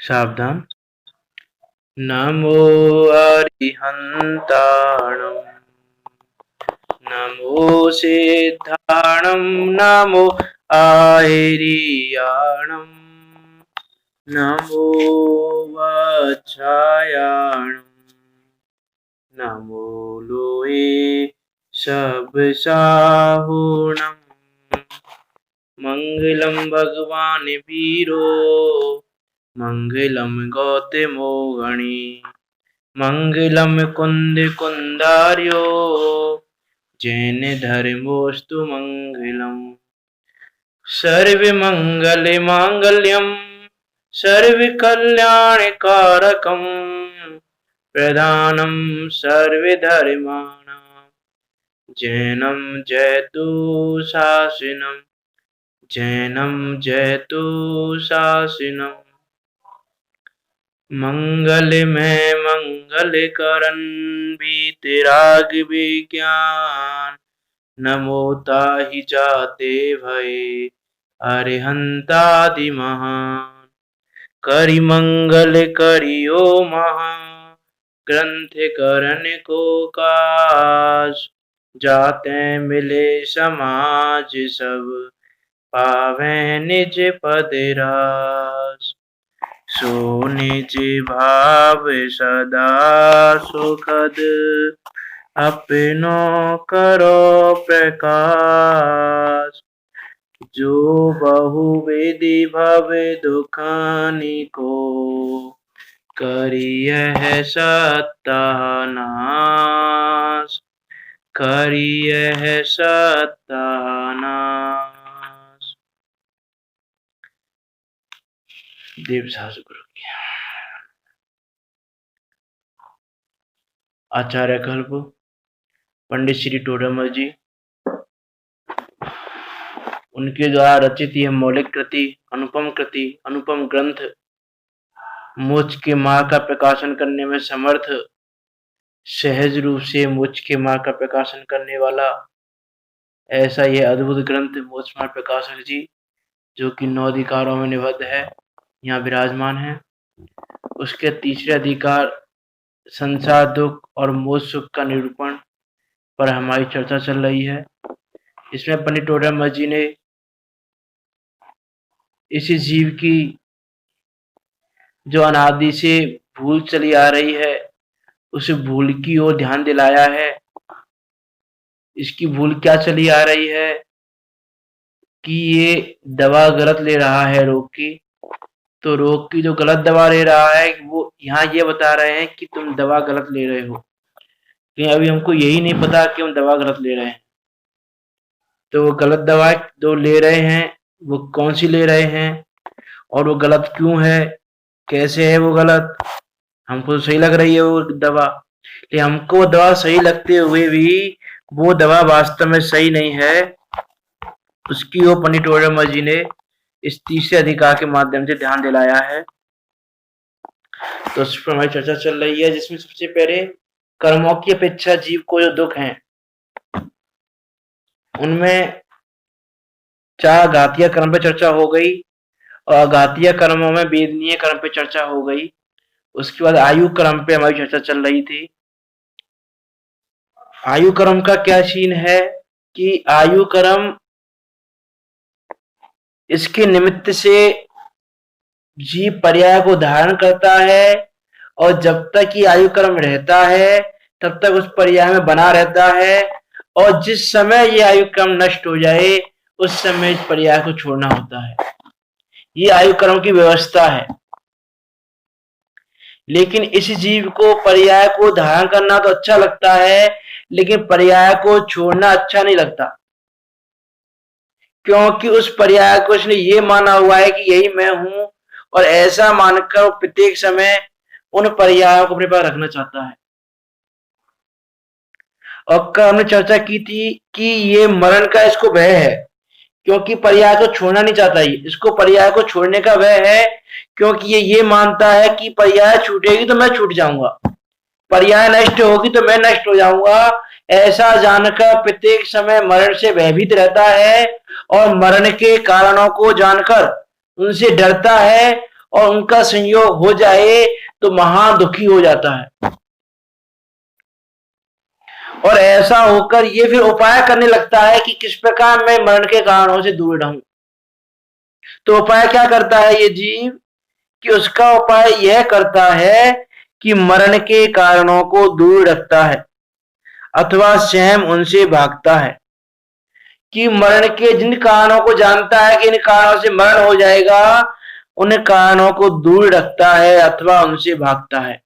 सावधान। नमो अरिहंताणं नमो सिद्धाणं नमो आहिरियाणं नमो वज्रायाणं नमो लोहे सबसाहुणं मंगलम भगवान वीरो मंगलम गौतमो गणी मंगलम कुंद कुंदार्यो जैन धर्मोस्तु मंगलम सर्व मंगल मांगल्यम सर्व कल्याण कारकम प्रधानम सर्व धर्माणां जैनम जयतु शासनम जैनम जयतु शासनम मंगलमय मंगल करन वीतराग विज्ञान नमो ताहि जाते भय अरिहंतादि महान करि मंगल करियो महा ग्रंथ करन को काज जाते मिले समाज सब पावे निज पद राज सो निज भाव सदा सुखद अपनो करो प्रकाश जो बहुविधि भव दुखानि को करियह सत्यानाश करियह सत्यानाश। देव सास गुरु की आचार्य कल्प पंडित श्री टोडरमल जी, उनके द्वारा रचित यह मौलिक कृति, अनुपम ग्रंथ मोक्ष के मार्ग का प्रकाशन करने में समर्थ, सहज रूप से मोक्ष के मार्ग का प्रकाशन करने वाला ऐसा यह अद्भुत ग्रंथ मोक्ष मार्ग प्रकाशक जी, जो कि 9 अधिकारों में निबद्ध है, यहाँ विराजमान है। उसके तीसरे अधिकार संसार दुख और मोक्ष सुख का निरूपण पर हमारी चर्चा चल रही है। इसमें पंडित टोडरमल जी ने इसी जीव की जो अनादि से भूल चली आ रही है, उस भूल की ओर ध्यान दिलाया है। इसकी भूल क्या चली आ रही है कि ये दवा गलत ले रहा है रोग की, तो रोग की जो गलत दवा ले रहा है वो यहाँ ये बता रहे हैं कि तुम दवा गलत ले रहे हो, लेकिन अभी हमको यही नहीं पता कि हम दवा गलत ले रहे हैं। तो वो गलत दवा जो ले रहे हैं वो कौन सी ले रहे हैं और वो गलत क्यों है, कैसे है वो गलत। हमको सही लग रही है वो दवा, लेकिन हमको दवा सही लगते हुए भी वो दवा वास्तव में सही नहीं है। उसकी वो पंडित टोडरमल जी ने इस तीसरे अधिकार के माध्यम से ध्यान दिलाया है। तो उस पर हमारी चर्चा चल रही है, जिसमें सबसे पहले कर्मों की अपेक्षा जीव को जो दुख है उनमें 4 घातीय कर्म पे चर्चा हो गई और घातीय कर्मों में वेदनीय कर्म पे चर्चा हो गई। उसके बाद आयु कर्म पे हमारी चर्चा चल रही थी। आयु कर्म का क्या सीन है कि आयु कर्म इसके निमित्त से जीव पर्याय को धारण करता है और जब तक ये आयु कर्म रहता है तब तक उस पर्याय में बना रहता है, और जिस समय ये आयु कर्म नष्ट हो जाए उस समय इस पर्याय को छोड़ना होता है। ये आयु कर्म की व्यवस्था है। लेकिन इस जीव को पर्याय को धारण करना तो अच्छा लगता है, लेकिन पर्याय को छोड़ना अच्छा नहीं लगता, क्योंकि उस पर्याय को इसने ये माना हुआ है कि यही मैं हूं, और ऐसा मानकर प्रत्येक समय उन पर्यायों को अपने पास रखना चाहता है। और कल हमने चर्चा की थी कि ये मरण का इसको भय है, क्योंकि पर्याय को छोड़ना नहीं चाहता। इसको पर्याय को छोड़ने का भय है, क्योंकि ये मानता है कि पर्याय छूटेगी तो मैं छूट जाऊंगा, पर्याय नष्ट होगी तो मैं नष्ट हो जाऊंगा। ऐसा जानकर प्रत्येक समय मरण से भयभीत रहता है और मरण के कारणों को जानकर उनसे डरता है और उनका संयोग हो जाए तो महान दुखी हो जाता है, और ऐसा होकर ये फिर उपाय करने लगता है कि किस प्रकार मैं मरण के कारणों से दूर रहूं। तो उपाय क्या करता है ये जीव, कि उसका उपाय यह करता है कि मरण के कारणों को दूर रखता है अथवा स्वयं उनसे भागता है। कि मरण के जिन कारणों को जानता है कि इन कारणों से मरण हो जाएगा, उन कारणों को दूर रखता है अथवा उनसे भागता है,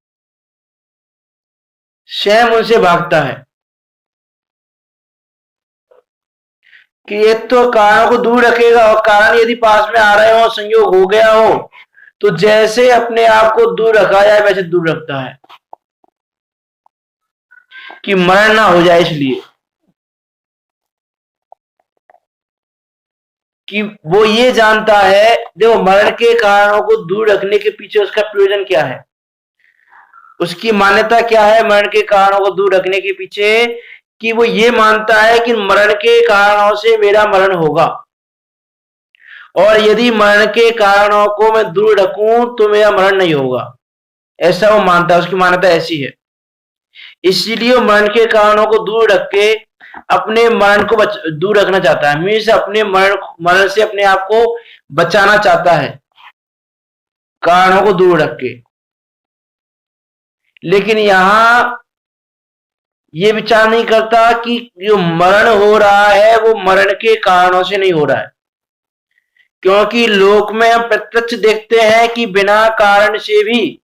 स्वयं उनसे भागता है। कि एक तो कारणों को दूर रखेगा, और कारण यदि पास में आ रहे हो, संयोग हो गया हो, तो जैसे अपने आप को दूर रखा जाए वैसे दूर रखता है कि मरण ना हो जाए। इसलिए कि वो ये जानता है, देखो मरण के कारणों को दूर रखने के पीछे उसका प्रयोजन क्या है, उसकी मान्यता क्या है मरण के कारणों को दूर रखने के पीछे, कि वो ये मानता है कि मरण के कारणों से मेरा मरण होगा, और यदि मरण के कारणों को मैं दूर रखूं तो मेरा मरण नहीं होगा। ऐसा वो मानता है, उसकी मान्यता ऐसी है। इसीलिए वो मरण के कारणों को दूर रख के अपने मरण को दूर रखना चाहता है, मीन्स अपने मरण से अपने आप को बचाना चाहता है कारणों को दूर रख के। लेकिन यहां ये विचार नहीं करता कि जो मरण हो रहा है वो मरण के कारणों से नहीं हो रहा है, क्योंकि लोक में हम प्रत्यक्ष देखते हैं कि बिना कारण से भी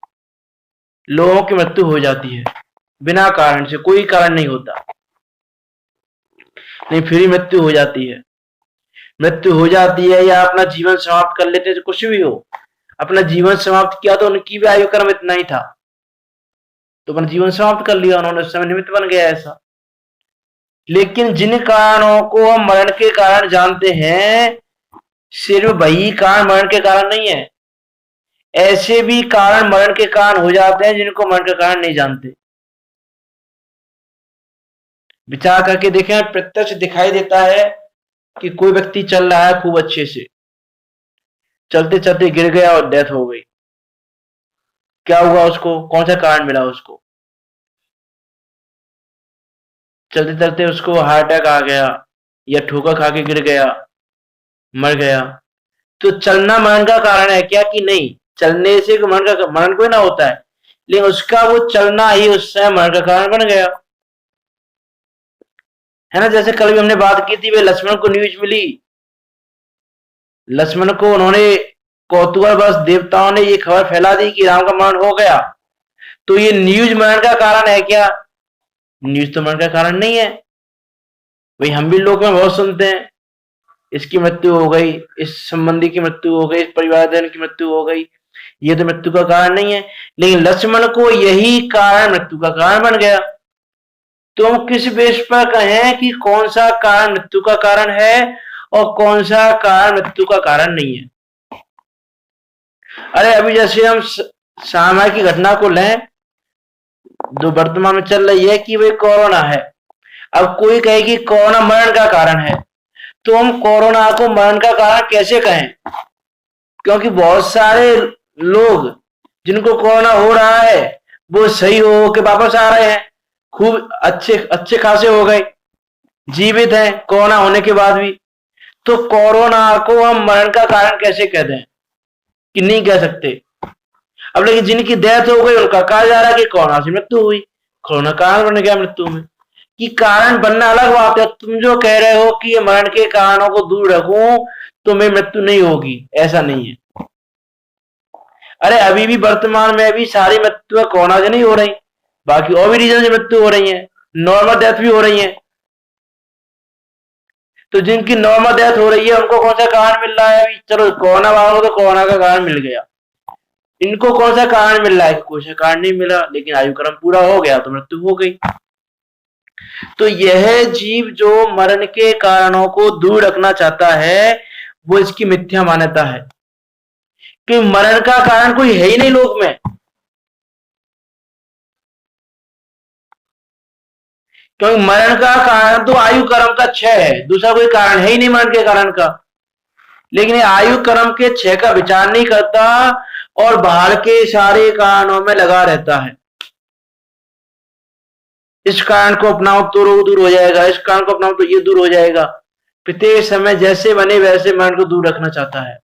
लोगों की मृत्यु हो जाती है। बिना कारण से, कोई कारण नहीं होता, नहीं फिर मृत्यु हो जाती है। मृत्यु हो जाती है या अपना जीवन समाप्त कर लेते, तो कुछ भी हो, अपना जीवन समाप्त किया तो उनकी भी आयु क्रम इतना ही था, तो अपना जीवन समाप्त कर लिया उन्होंने, उस समय निमित्त बन गया ऐसा। लेकिन जिन कारणों को हम मरण के कारण जानते हैं, सिर्फ वही कारण मरण के कारण नहीं है, ऐसे भी कारण मरण के कारण हो जाते हैं जिनको मरण के कारण नहीं जानते। विचार करके देखें, प्रत्यक्ष दिखाई देता है कि कोई व्यक्ति चल रहा है खूब अच्छे से, चलते चलते गिर गया और डेथ हो गई। क्या हुआ उसको, कौन सा कारण मिला उसको? चलते चलते उसको हार्ट अटैक आ गया, या ठोकर खा के गिर गया, मर गया। तो चलना मरण का कारण है क्या? कि नहीं, चलने से मरण कोई ना होता है, लेकिन उसका वो चलना ही उस समय मरण का कारण बन गया, है ना। जैसे कल भी हमने बात की थी, वे लक्ष्मण को न्यूज मिली, लक्ष्मण को उन्होंने कौतूहलवश देवताओं ने ये खबर फैला दी कि राम का मरण हो गया। तो ये न्यूज मरण का कारण है क्या? न्यूज तो मरण का कारण नहीं है। भाई हम भी लोग में बहुत सुनते हैं, इसकी मृत्यु हो गई, इस संबंधी की मृत्यु हो गई, इस परिवारजन की मृत्यु हो गई, ये तो मृत्यु का कारण नहीं है। लेकिन लक्ष्मण को यही कारण मृत्यु का कारण बन गया। तो हम किस बेस पर कहें कि कौन सा कारण मृत्यु का कारण है और कौन सा कारण मृत्यु का कारण नहीं है? अरे अभी जैसे हम समय की घटना को लें, जो वर्तमान में चल रही है कि भाई कोरोना है। अब कोई कहे कि कोरोना मरण का कारण है, तो हम कोरोना को मरण का कारण कैसे कहें? क्योंकि बहुत सारे लोग जिनको कोरोना हो रहा है वो सही हो के वापस आ रहे हैं, खूब अच्छे खासे हो गए, जीवित हैं कोरोना होने के बाद भी। तो कोरोना को हम मरण का कारण कैसे कह दें? कि नहीं कह सकते। अब लेकिन जिनकी डेथ हो गई उनका कहा जा रहा है कि कोरोना से मृत्यु हुई, कोरोना कारण बन गया मृत्यु में। कि कारण बनना अलग बात है, तुम जो कह रहे हो कि ये मरण के कारणों को दूर रखूं तो मेरी मृत्यु नहीं होगी, ऐसा नहीं है। अरे अभी भी वर्तमान में अभी सारी मृत्यु कोरोना से नहीं हो रही, बाकी और भी रीजन से मृत्यु हो रही है, नॉर्मल डेथ भी हो रही है। तो जिनकी नॉर्मल डेथ हो रही है उनको कौन सा कारण मिल रहा है? अभी चलो कोरोना वालों को तो कोरोना का कारण मिल गया, इनको कौन सा कारण मिल रहा है? कोई सा कारण नहीं मिला, लेकिन आयु क्रम पूरा हो गया तो मृत्यु हो गई। तो यह जीव जो मरण के कारणों को दूर रखना चाहता है, वो इसकी मिथ्या मान्यता है कि मरण का कारण कोई है ही नहीं लोक में। क्योंकि मरण का कारण तो आयु कर्म का क्षय है, दूसरा कोई कारण है ही नहीं मरण के कारण का। लेकिन आयु कर्म के क्षय का विचार नहीं करता और बाहर के सारे कारणों में लगा रहता है। इस कारण को अपनाओ तो रोग दूर हो जाएगा, इस कारण को अपनाओ तो ये दूर हो जाएगा। प्रत्येक समय जैसे बने वैसे मरण को दूर रखना चाहता है।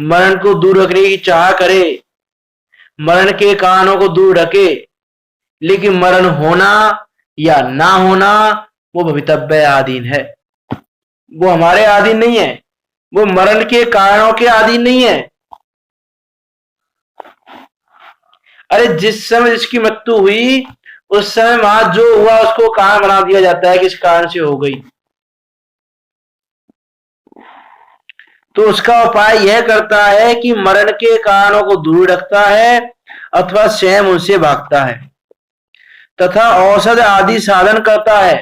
मरण को दूर रखने की चाह करे, मरण के कारणों को दूर रखे, लेकिन मरण होना या ना होना वो भवितव्य अधीन है, वो हमारे अधीन नहीं है, वो मरण के कारणों के अधीन नहीं है। अरे जिस समय जिसकी मृत्यु हुई उस समय वहां जो हुआ उसको कारण बना दिया जाता है, किस कारण से हो गई। तो उसका उपाय यह करता है कि मरण के कारणों को दूर रखता है अथवा स्वयं उनसे भागता है, तथा औषध आदि साधन करता है,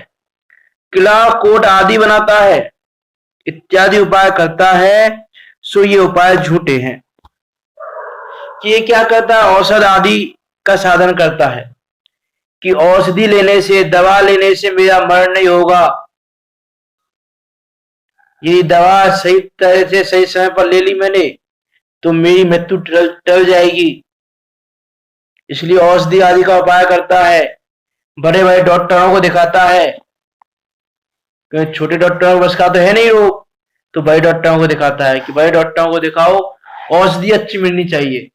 किला कोट आदि बनाता है, इत्यादि उपाय करता है। सो ये उपाय झूठे हैं। कि ये क्या करता है? औषध आदि का साधन करता है कि औषधि लेने से, दवा लेने से मेरा मरण नहीं होगा, ये दवा सही तरह से सही समय पर ले ली मैंने तो मेरी मृत्यु टल जाएगी, इसलिए औषधि आदि का उपाय करता है। बड़े बड़े डॉक्टरों को दिखाता है, छोटे डॉक्टरों को बस का तो है नहीं रोग, तो बड़े डॉक्टरों को दिखाता है कि बड़े डॉक्टरों को दिखाओ, औषधि अच्छी मिलनी चाहिए,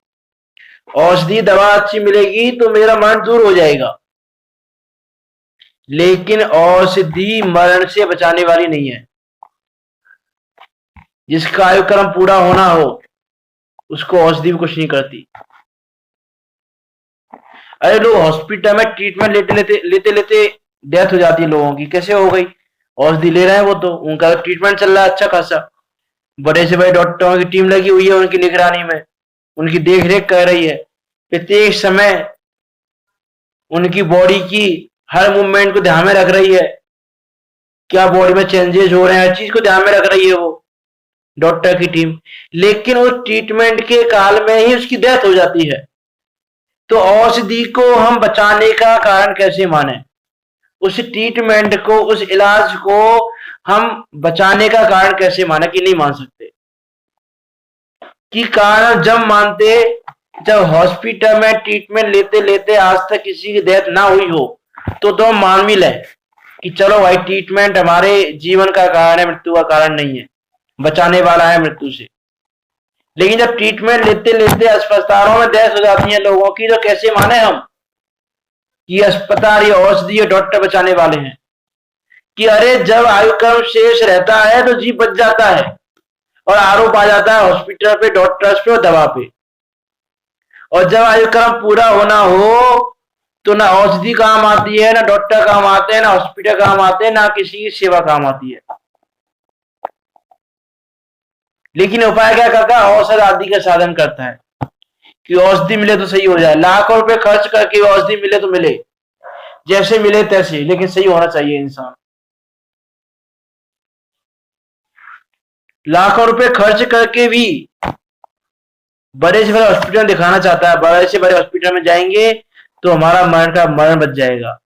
औषधि दवा अच्छी मिलेगी तो मेरा मरण दूर हो जाएगा। लेकिन औषधि मरण से बचाने वाली नहीं है। जिसका आयु क्रम पूरा होना हो उसको औषधि भी कुछ नहीं करती। अरे लोग हॉस्पिटल में ट्रीटमेंट लेते लेते डेथ हो जाती है लोगों की, कैसे हो गई? औषधि ले रहे हैं वो, तो उनका ट्रीटमेंट चल रहा है अच्छा खासा, बड़े से बड़े डॉक्टरों की टीम लगी हुई है उनकी निगरानी में, उनकी देख रेख कर रही है, प्रत्येक समय उनकी बॉडी की हर मूवमेंट को ध्यान में रख रही है, क्या बॉडी में चेंजेस हो रहे हैं, हर चीज को ध्यान में रख रही है वो डॉक्टर की टीम। लेकिन उस ट्रीटमेंट के काल में ही उसकी डेथ हो जाती है। तो औषधि को हम बचाने का कारण कैसे माने? उस ट्रीटमेंट को, उस इलाज को हम बचाने का कारण कैसे माने? कि नहीं मान सकते। कि कारण जब मानते जब हॉस्पिटल में ट्रीटमेंट लेते लेते आज तक किसी की डेथ ना हुई हो तो हम मान भी लें कि चलो भाई ट्रीटमेंट हमारे जीवन का कारण है, मृत्यु का कारण नहीं है, बचाने वाला है मृत्यु से। लेकिन जब ट्रीटमेंट लेते लेते अस्पतालों में डेथ हो जाती है लोगों की, तो कैसे माने हम कि अस्पताल या औषधि या डॉक्टर बचाने वाले हैं? कि अरे जब आयु क्रम शेष रहता है तो जीव बच जाता है और आरोप आ जाता है हॉस्पिटल पे, डॉक्टर्स पे और दवा पे। और जब आयु क्रम पूरा होना हो तो ना औषधि काम आती है, ना डॉक्टर काम आते हैं, ना हॉस्पिटल काम आते हैं, ना किसी की सेवा काम आती है। लेकिन उपाय क्या करता है? औषध आदि का साधन करता है कि औषधि मिले तो सही हो जाए, लाखों रुपए खर्च करके औषधि मिले तो मिले, जैसे मिले तैसे, लेकिन सही होना चाहिए इंसान। लाखों रुपए खर्च करके भी बड़े से बड़े हॉस्पिटल दिखाना चाहता है, बड़े से बड़े हॉस्पिटल में जाएंगे तो हमारा मरण बच जाएगा।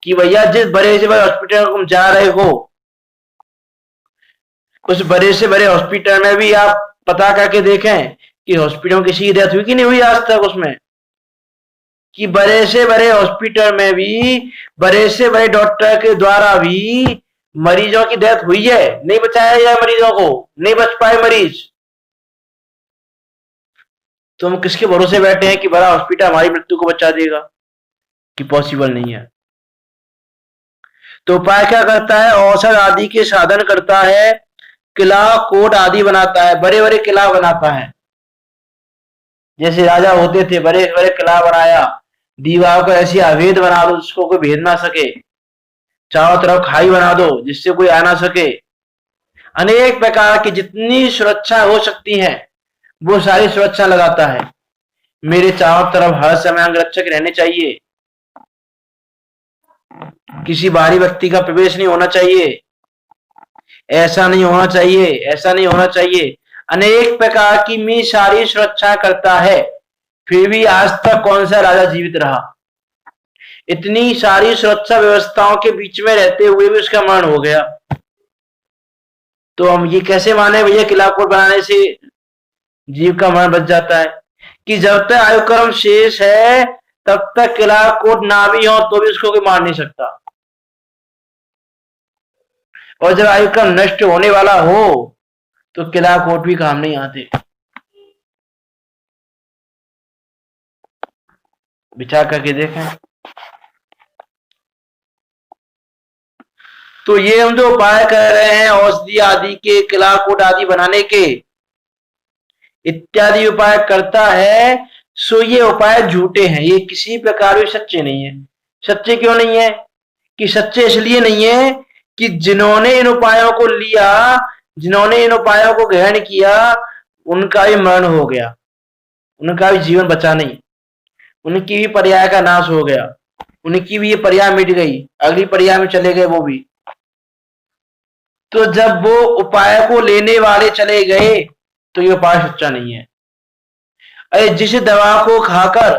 कि भैया जिस बड़े से बड़े हॉस्पिटल तुम जा रहे हो उस बड़े से बड़े हॉस्पिटल में भी आप पता करके देखें कि हॉस्पिटल में किसी की डेथ हुई कि नहीं हुई आज तक उसमें। कि बड़े से बड़े हॉस्पिटल में भी बड़े से बड़े डॉक्टर के द्वारा भी मरीजों की डेथ हुई है, नहीं बचाया जाए मरीजों को, नहीं बच पाए मरीज। तो हम किसके भरोसे बैठे हैं कि बड़ा हॉस्पिटल हमारी मृत्यु को बचा देगा? कि पॉसिबल नहीं है। तो उपाय क्या करता है? औषध आदि के साधन करता है, किला कोट आदि बनाता है, बड़े बड़े किला बनाता है। जैसे राजा होते थे, बड़े बड़े किला बनाया, दीवार को ऐसी अभेद बना दो जिसको कोई भेद ना सके, चारों तरफ खाई बना दो जिससे कोई आ ना सके, अनेक प्रकार की जितनी सुरक्षा हो सकती है वो सारी सुरक्षा लगाता है। मेरे चारों तरफ हर समय अंगरक्षक रहने चाहिए, किसी बाहरी व्यक्ति का प्रवेश नहीं होना चाहिए, ऐसा नहीं होना चाहिए, ऐसा नहीं होना चाहिए, अनेक प्रकार की मी सारी सुरक्षा करता है। फिर भी आज तक कौन सा राजा जीवित रहा? इतनी सारी सुरक्षा व्यवस्थाओं के बीच में रहते हुए भी उसका मरण हो गया। तो हम ये कैसे माने भैया किला कोट बनाने से जीव का मरण बच जाता है। कि जब तक आयु क्रम शेष है तब तक किला कोट ना भी हो तो भी उसको कोई मार नहीं सकता, और जब आयु क्रम नष्ट होने वाला हो तो किला कोट भी काम नहीं आते। विचार करके देखें। तो ये हम जो उपाय कर रहे हैं औषधि आदि के, किला कोट आदि बनाने के, इत्यादि उपाय करता है, सो ये उपाय झूठे हैं, ये किसी प्रकार भी सच्चे नहीं है। सच्चे क्यों नहीं है? कि सच्चे इसलिए नहीं है कि जिन्होंने इन उपायों को लिया, जिन्होंने इन उपायों को ग्रहण किया, उनका भी मरण हो गया, उनका भी जीवन बचा नहीं, उनकी भी पर्याय का नाश हो गया, उनकी भी ये पर्याय मिट गई, अगली पर्याय में चले गए वो भी। तो जब वो उपाय को लेने वाले चले गए तो ये उपाय सच्चा नहीं है। अरे जिस दवा को खाकर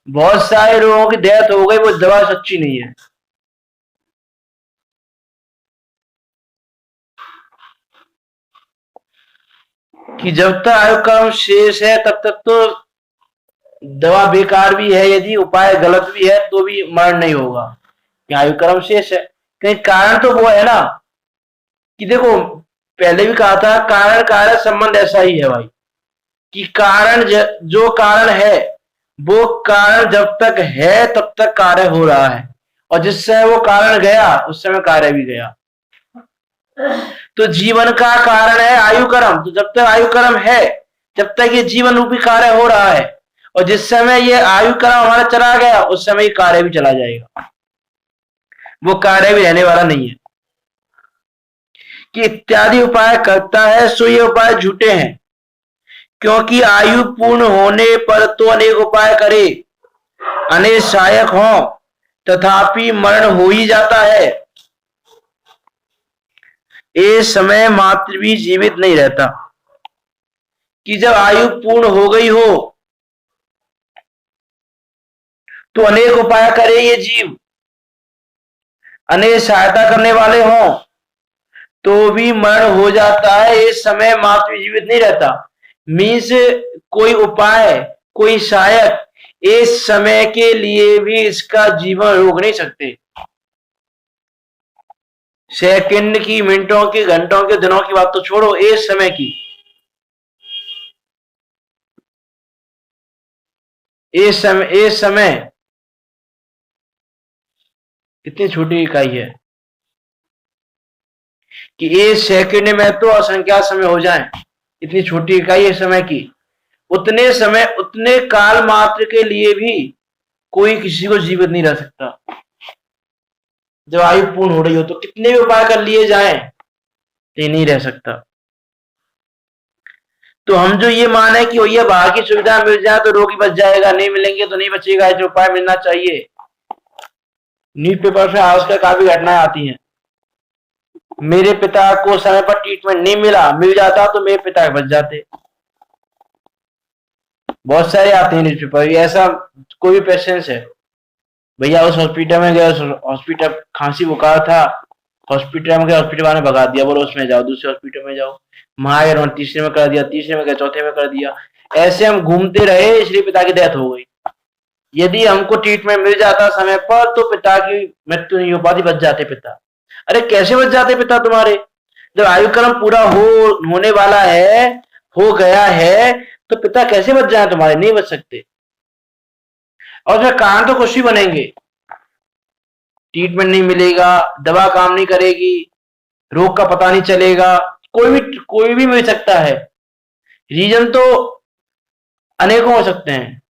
बहुत सारे लोगों की डेथ हो गई वो दवा सच्ची नहीं है। कि जब तक आयु क्रम शेष है तब तक तो दवा बेकार भी है, यदि उपाय गलत भी है तो भी मरण नहीं होगा, आयु क्रम शेष है। कहीं कारण तो वो है ना, कि देखो पहले भी कहा था कारण कार्य संबंध ऐसा ही है भाई, कि कारण जो कारण है वो कारण जब तक है तब तक कार्य हो रहा है, और जिस समय वो कारण गया उस समय कार्य भी गया। तो जीवन का कारण है आयु क्रम, तो जब तक आयु क्रम है जब तक ये जीवन रूपी कार्य हो रहा है, और जिस समय ये आयु क्रम हमारा चला गया उस समय कार्य भी चला जाएगा, वो कार्य भी रहने वाला नहीं है। कि इत्यादि उपाय करता है सो ये उपाय झूठे हैं, क्योंकि आयु पूर्ण होने पर तो अनेक उपाय करे, अनेक सहायक हो, तथापि मरण हो ही जाता है। ये समय मात्र भी जीवित नहीं रहता। कि जब आयु पूर्ण हो गई हो तो अनेक उपाय करे ये जीव, अनेक सहायता करने वाले हों, तो भी मरण हो जाता है, ये समय मात्र भी जीवित नहीं रहता। मीन्स कोई उपाय, कोई सहायक इस समय के लिए भी इसका जीवन रोक नहीं सकते। सेकंड की, मिनटों की, घंटों के, दिनों की बात तो छोड़ो, इस समय की, इस समय कितनी छोटी इकाई है कि एक सेकंड में तो असंख्यात समय हो जाए, इतनी छोटी इकाई है समय की। उतने समय, उतने काल मात्र के लिए भी कोई किसी को जीवित नहीं रह सकता। जब आयु पूर्ण हो रही हो तो कितने भी उपाय कर लिए जाएं, ये नहीं रह सकता। तो हम जो ये माने कि भैया बाहर की सुविधा मिल जाए तो रोगी बच जाएगा, नहीं मिलेंगे तो नहीं बचेगा, जो उपाय मिलना चाहिए। न्यूज पेपर से आजकल काफी घटनाएं आती हैं, मेरे पिता को समय पर ट्रीटमेंट नहीं मिला, मिल जाता तो मेरे पिता बच जाते। बहुत सारे आते हैं न्यूज पेपर, ऐसा कोई भी पेशेंट है, भैया उस हॉस्पिटल में गया, हॉस्पिटल खांसी बुखार था, हॉस्पिटल में गया, हॉस्पिटल वाले भगा दिया, बोलो उसमें जाओ, दूसरे हॉस्पिटल में जाओ, वहां तीसरे में कर दिया, तीसरे में गया, चौथे में कर दिया। ऐसे हम घूमते रहे, इसलिए पिता की डेथ हो गई। यदि हमको ट्रीटमेंट मिल जाता समय पर तो पिता की मृत्यु नहीं हो पाती, बच जाते पिता। अरे कैसे बच जाते पिता तुम्हारे? जब आयु क्रम पूरा होने वाला है, हो गया है, तो पिता कैसे बच जाए तुम्हारे? नहीं बच सकते। और फिर कारण तो कुछ भी बनेंगे, ट्रीटमेंट नहीं मिलेगा, दवा काम नहीं करेगी, रोग का पता नहीं चलेगा, कोई भी मिल सकता है। रीजन तो अनेकों हो सकते हैं,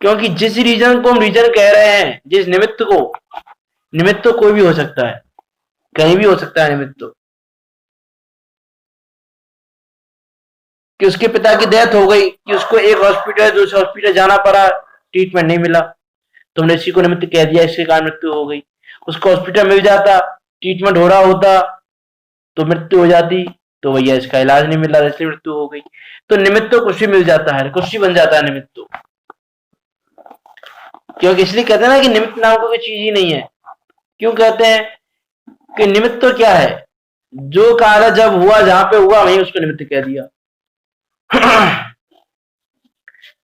क्योंकि जिस रीजन को हम रीजन कह रहे हैं, जिस निमित्त को, निमित्त तो कोई भी हो सकता है, कहीं भी हो सकता है निमित्त तो। कि उसके पिता की डेथ हो गई, कि उसको एक हॉस्पिटल दूसरे हॉस्पिटल जाना पड़ा, ट्रीटमेंट नहीं मिला, तुमने इसी को निमित्त कह दिया, इसके कारण मृत्यु हो गई। उसको हॉस्पिटल मिल जाता, ट्रीटमेंट हो रहा होता तो मृत्यु हो जाती, तो भैया इसका इलाज नहीं मिला इसलिए मृत्यु हो गई। तो निमित्त तो कुछ भी मिल जाता है, कुछ भी बन जाता है निमित्त तो। क्योंकि इसलिए कहते हैं ना कि निमित्त नाम को कोई चीज ही नहीं है। क्यों कहते हैं कि निमित्त तो क्या है? जो कार्य जब हुआ, जहां पे हुआ वहीं उसको निमित्त कह दिया।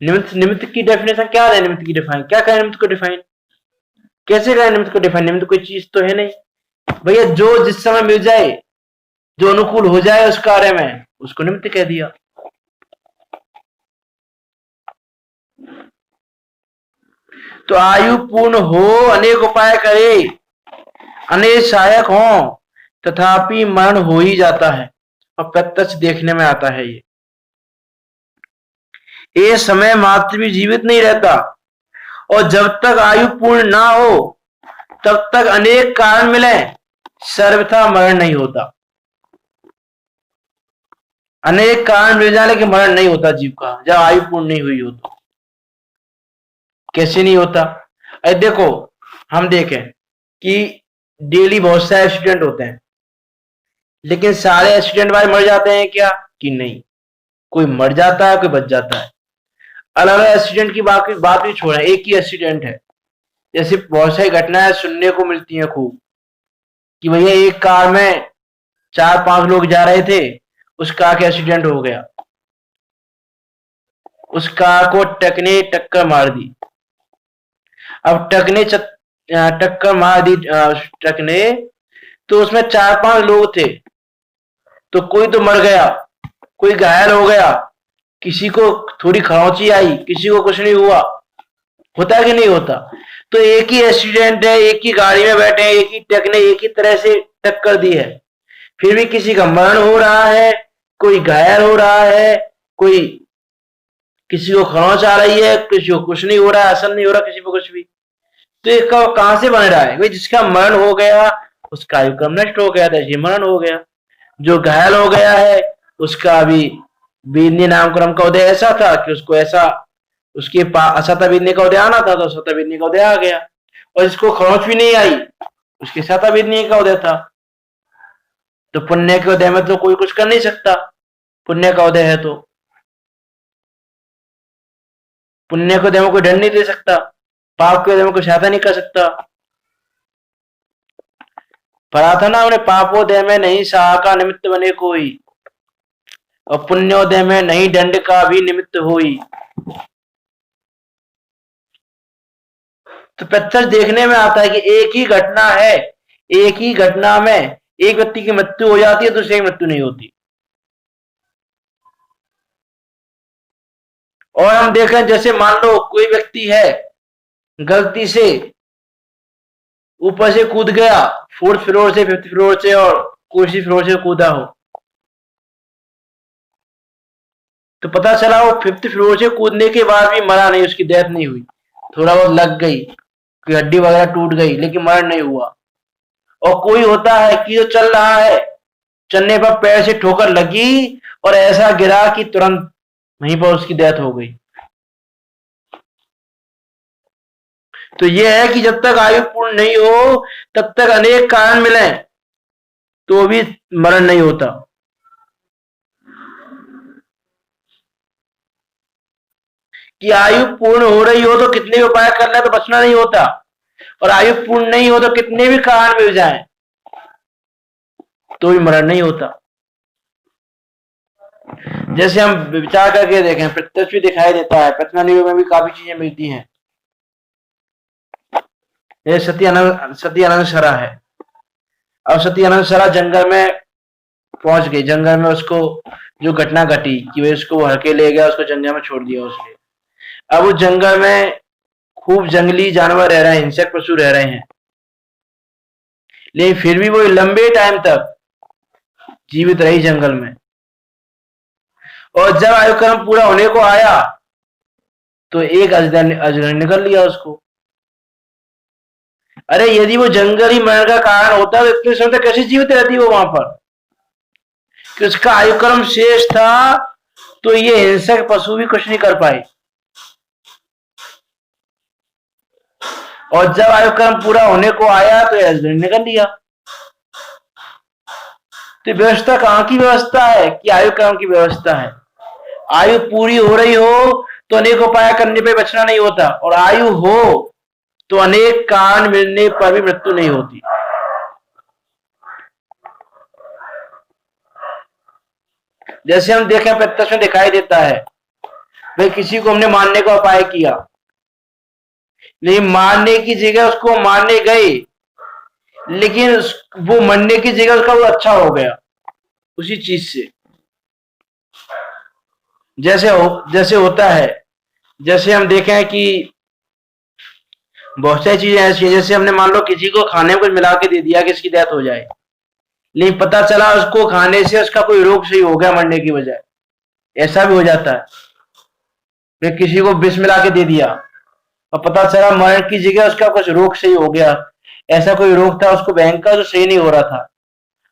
निमित्त, निमित्त की डेफिनेशन क्या है? निमित्त की डिफाइन क्या करें? निमित्त को डिफाइन कैसे करें? निमित्त को डिफाइन, निमित्त कोई चीज तो है नहीं भैया, जो जिस समय मिल जाए, जो अनुकूल हो जाए उस कार्य में, उसको निमित्त कह दिया। तो आयु पूर्ण हो, अनेक उपाय करे, अनेक सहायक हो, तथापि मरण हो ही जाता है, और प्रत्यक्ष देखने में आता है। ये समय मात्र भी जीवित नहीं रहता, और जब तक आयु पूर्ण ना हो तब तक अनेक कारण मिले, सर्वथा मरण नहीं होता। अनेक कारण मिल जाने के मरण नहीं होता जीव का, जब आयु पूर्ण नहीं हुई हो तो। कैसे नहीं होता? अरे देखो, हम देखें कि डेली बहुत सारे एक्सीडेंट होते हैं, लेकिन सारे एक्सीडेंट वाले मर जाते हैं क्या? कि नहीं, कोई मर जाता है, कोई बच जाता है। अलग अलग एक्सीडेंट की बात भी छोड़ें, एक ही एक्सीडेंट है। जैसे बहुत सारी घटनाएं सुनने को मिलती हैं खूब, कि भैया एक कार में 4-5 लोग जा रहे थे, उस कार का एक्सीडेंट हो गया, उस कार को ट्रक ने टक्कर मार दी। अब टक्कर मार दी ट्रक ने, तो उसमें 4-5 लोग थे, तो कोई तो मर गया, कोई घायल हो गया, किसी को थोड़ी खरोंची आई, किसी को कुछ नहीं हुआ। होता है कि नहीं होता? तो एक ही एक्सीडेंट है, एक ही गाड़ी में बैठे हैं, एक ही ट्रक ने एक ही तरह से टक्कर दी है, फिर भी किसी का मरण हो रहा है, कोई घायल हो रहा है, कोई किसी को खरोंच आ रही है, किसी को कुछ नहीं हो रहा है, असर नहीं हो रहा किसी को कुछ भी। तो ये कहां से बन रहा है भाई? जिसका मरण हो गया उसका आयुक्रम नष्ट हो गया, तो मरण हो गया। जो घायल हो गया है उसका अभी बीजनी नामक्रम का उदय ऐसा था कि उसको ऐसा, उसके पास असतविदनी का उदय आना था, तो असतविदनी का उदय आ गया। और जिसको खरोंच भी नहीं आई, उसके सतविदनी का उदय था। तो पुण्य के उदय में तो कोई कुछ कर नहीं सकता, पुण्य का उदय है तो। पुण्य के उदय में कोई दंड नहीं दे सकता, पाप के उदय में कोई सहायता नहीं कर सकता। प्रार्थना उन्हें पापोदय में नहीं सहा का निमित्त बने कोई, और पुण्योदय में नहीं दंड का भी निमित्त होई। तो प्रत्यक्ष देखने में आता है कि एक ही घटना है, एक ही घटना में एक व्यक्ति की मृत्यु हो जाती है, दूसरे की मृत्यु नहीं होती। और हम देख रहे हैं, जैसे मान लो कोई व्यक्ति है गलती से ऊपर से कूद गया, 4th फ्लोर से, 5th फ्लोर से, और कोई फ्लोर से कूदा हो, तो पता चला वो 5th फ्लोर से कूदने के बाद भी मरा नहीं, उसकी डेथ नहीं हुई, थोड़ा बहुत लग गई, कोई हड्डी वगैरह टूट गई, लेकिन मरण नहीं हुआ। और कोई होता है कि जो चल रहा है, चलने पर पैर से ठोकर लगी और ऐसा गिरा कि तुरंत वहीं पर उसकी डेथ हो गई। तो यह है कि जब तक आयु पूर्ण नहीं हो तब तक अनेक कारण मिले तो भी मरण नहीं होता। कि आयु पूर्ण हो रही हो तो कितने उपाय करना है तो बचना नहीं होता, और आयु पूर्ण नहीं हो तो कितने भी कारण मिल जाए तो भी मरण नहीं होता। जैसे हम विचार करके देखें, प्रत्यक्ष भी दिखाई देता है, प्रत्यानुयोग में भी काफी चीजें मिलती हैं। ये सती अनंत सरा है। अब सती अनंत सरा जंगल में पहुंच गई, जंगल में उसको जो घटना घटी कि वे उसको हड़के ले गया, उसको जंगल में छोड़ दिया उसने। अब उस जंगल में खूब जंगली जानवर रह रहे हैं, हिंसक पशु रह रहे हैं, लेकिन फिर भी वो लंबे टाइम तक जीवित रही जंगल में। और जब आयुक्रम पूरा होने को आया तो एक अजगर निकल लिया उसको। अरे यदि वो जंगल ही मरण का कारण होता तो इतने समय तक कैसे जीवित रहती वो वहां पर? कि उसका आयुक्रम शेष था, तो ये हिंसक पशु भी कुछ नहीं कर पाए। और जब आयुक्रम पूरा होने को आया तो अजगर निकल लिया। तो व्यवस्था कहां की व्यवस्था है? कि आयुक्रम की व्यवस्था है। आयु पूरी हो रही हो तो अनेक उपाय करने पे बचना नहीं होता, और आयु हो तो अनेक कारण मिलने पर भी मृत्यु नहीं होती। जैसे हम देखें प्रत्यक्ष में दिखाई देता है, भाई किसी को हमने मारने का उपाय किया, लेकिन मारने की जगह उसको मारने गए, लेकिन वो मरने की जगह उसका वो अच्छा हो गया उसी चीज से। जैसे होता है, जैसे हम देखें कि बहुत सारी चीजें ऐसी हैं, जैसे हमने मान लो किसी को खाने में कुछ मिला के दे दिया कि इसकी डेथ हो जाए, लेकिन पता चला उसको खाने से उसका कोई रोग सही हो गया मरने की बजाय। ऐसा भी हो जाता है, फिर किसी को विष मिला के दे दिया और पता चला मरण की जगह उसका कुछ रोग सही हो गया। ऐसा कोई रोग था उसको भयंकर जो सही नहीं हो रहा था,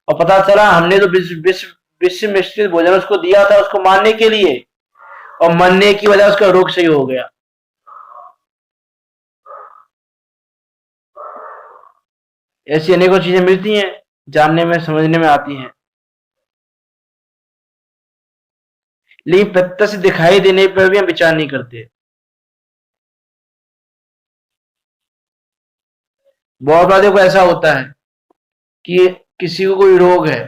और पता चला हमने तो विष मिश्रित भोजन उसको दिया था उसको मारने के लिए, और मरने की वजह उसका रोग सही हो गया। ऐसी अनेकों चीजें मिलती हैं, जानने में समझने में आती हैं, लेकिन प्रत्यक्ष दिखाई देने पर भी हम विचार नहीं करते। बहुत बार देखो ऐसा होता है कि किसी को कोई रोग है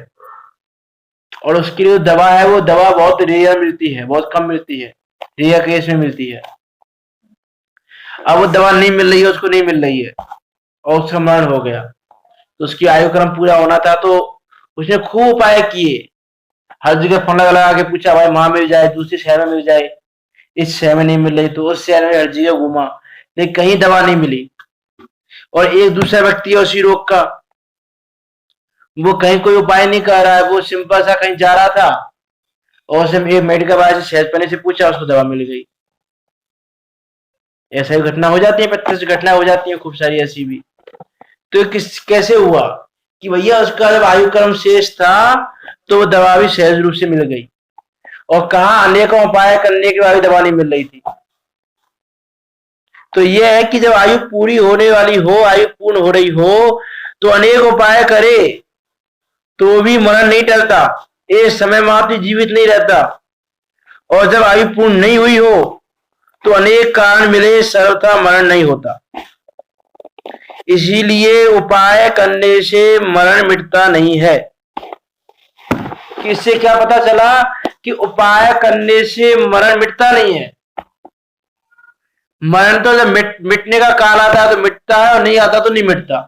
और उसके लिए दवा है, वो दवा बहुत रेयर मिलती है, बहुत कम मिलती है, रेयर केस में मिलती है। अब वो दवा नहीं मिल रही है, उसको नहीं मिल रही है और उसका मरण हो गया, तो उसकी आयु क्रम पूरा होना था, तो उसने खूब उपाय किए, हर जगह फोन लगा लगा के पूछा भाई वहां मिल जाए, दूसरे शहर में मिल जाए, इस शहर में नहीं मिल रही तो उस शहर में हर जगह घूमा, लेकिन कहीं दवा नहीं मिली। और एक दूसरा व्यक्ति है उसी रोग का, वो कहीं कोई उपाय नहीं कर रहा है, वो सिंपल सा कहीं जा रहा था और उसे एक मेडिकल वाले से शहर पहले से पूछा, उसको दवा मिल गई। ऐसा ही घटना हो जाती है, प्रत्यक्ष घटना हो जाती है खूब सारी ऐसी भी। तो कैसे हुआ कि भैया उसका जब आयु क्रम शेष था तो वो दवा भी सहज रूप से मिल गई, और कहा अनेकों उपाय करने के बाद भी दवा नहीं मिल रही थी। तो यह है कि जब आयु पूरी होने वाली हो, आयु पूर्ण हो रही हो, तो अनेक उपाय करे तो भी मरण नहीं टलता, एक समय मात्र जीवित नहीं रहता। और जब आयु पूर्ण नहीं हुई हो तो अनेक कारण मिले, सर्वथा मरण नहीं होता। इसीलिए उपाय करने से मरण मिटता नहीं है। इससे क्या पता चला कि उपाय करने से मरण मिटता नहीं है। मरण तो जब मिटने का काल आता है तो मिटता है, और नहीं आता तो नहीं मिटता।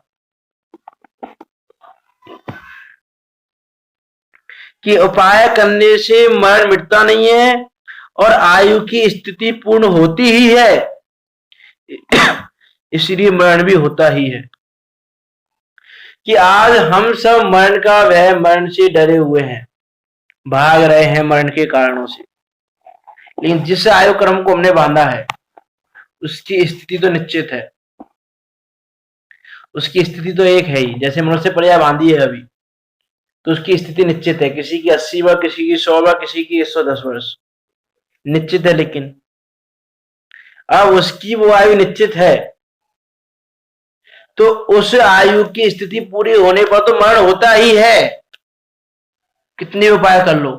कि उपाय करने से मरण मिटता नहीं है और आयु की स्थिति पूर्ण होती ही है, इसलिए मरण भी होता ही है। कि आज हम सब मरण का वह मरण से डरे हुए हैं, भाग रहे हैं मरण के कारणों से, लेकिन जिस आयु क्रम को हमने बांधा है उसकी स्थिति तो निश्चित है, उसकी स्थिति तो एक है ही। जैसे मनुष्य प्रजा बांधी है अभी, तो उसकी स्थिति निश्चित है, किसी की 80 वर्ष, किसी की 100 वर्ष, किसी की 110 वर्ष निश्चित है। लेकिन अब उसकी वो आयु निश्चित है, तो उस आयु की स्थिति पूरी होने पर तो मरण होता ही है, कितने उपाय कर लो।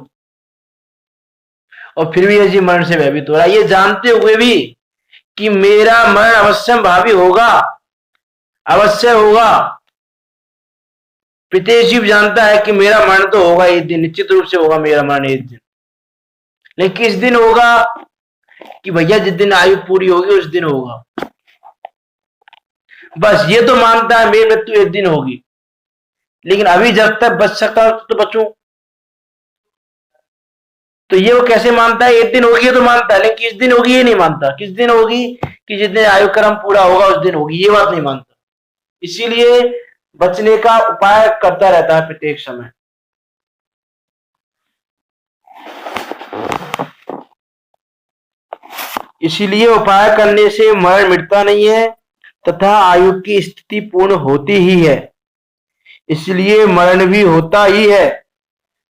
और फिर भी यदि मरण से भयभीत हो रहा है, ये जानते हुए भी कि मेरा मरण अवश्य भावी होगा, अवश्य होगा। प्रत्येक जीव जानता है कि मेरा मरण तो होगा एक दिन, निश्चित रूप से होगा मेरा मरण एक दिन, लेकिन किस दिन होगा? कि भैया जिस दिन आयु पूरी होगी उस दिन होगा। बस ये तो मानता है मेरी मृत्यु एक दिन होगी, लेकिन अभी जब तक बच सकता तो बचूं। तो ये वो कैसे मानता है? एक दिन होगी तो मानता है, लेकिन किस दिन होगी ये नहीं मानता। किस दिन होगी? कि जिस दिन आयु क्रम पूरा होगा उस दिन होगी, ये बात नहीं मानता। इसीलिए बचने का उपाय करता रहता है प्रत्येक समय। इसीलिए उपाय करने से मरण मिटता नहीं है तथा आयु की स्थिति पूर्ण होती ही है, इसलिए मरण भी होता ही है।